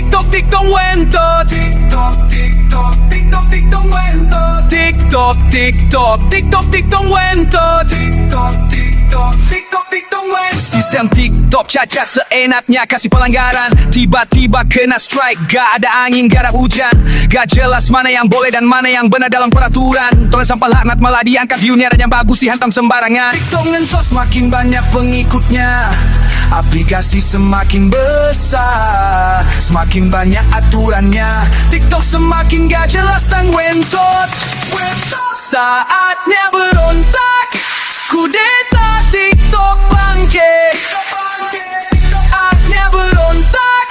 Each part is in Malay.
TikTok, TikTok wentot. TikTok, TikTok, TikTok, TikTok wentot. TikTok, TikTok, TikTok, TikTok wentot. TikTok, TikTok, TikTok, TikTok wentot. Sistem TikTok cacat seenaknya kasih pelanggaran. Tiba-tiba kena strike, gak ada angin, gak ada hujan. Gak jelas mana yang boleh dan mana yang benar dalam peraturan. Tulis sampah laknat malah diangkat, view-nya dan yang bagus dihantam sembarangan. TikTok ngentos makin banyak pengikutnya, aplikasi semakin besar, semakin banyak aturannya. TikTok semakin gak jelas dan wentot. Saatnya berontak, kudeta TikTok bangke. Saatnya berontak,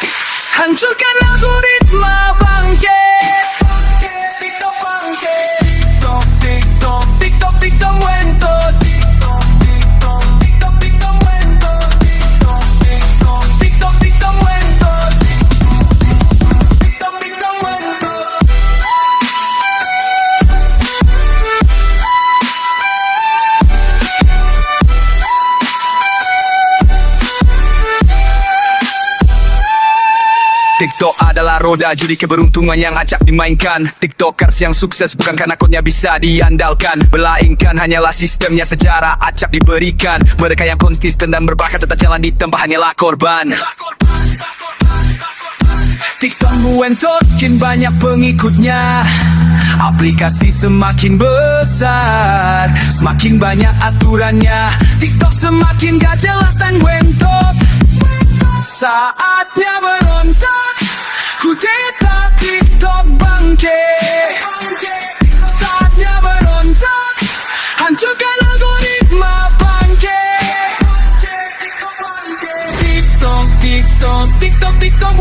hancurkan algoritma bangke. TikTok bangke. TikTok, TikTok, TikTok, TikTok wentot. TikTok, TikTok, TikTok, TikTok wentot. TikTok, TikTok, TikTok, TikTok wentot. TikTok, TikTok wentot. TikTok adalah roda judi keberuntungan yang acak dimainkan. TikTokers yang sukses bukan karena kodnya bisa diandalkan, melainkan hanyalah sistemnya secara acak diberikan. Mereka yang konsisten dan berbakat tetap jalan di tempat hanyalah korban. TikTok wentot, makin banyak pengikutnya, aplikasi semakin besar, semakin banyak aturannya. TikTok semakin gak jelas dan wentot. Saatnya berontak, kudeta TikTok bangke. Saatnya berontak, hancurkan algoritma bangke. TikTok, TikTok, TikTok, TikTok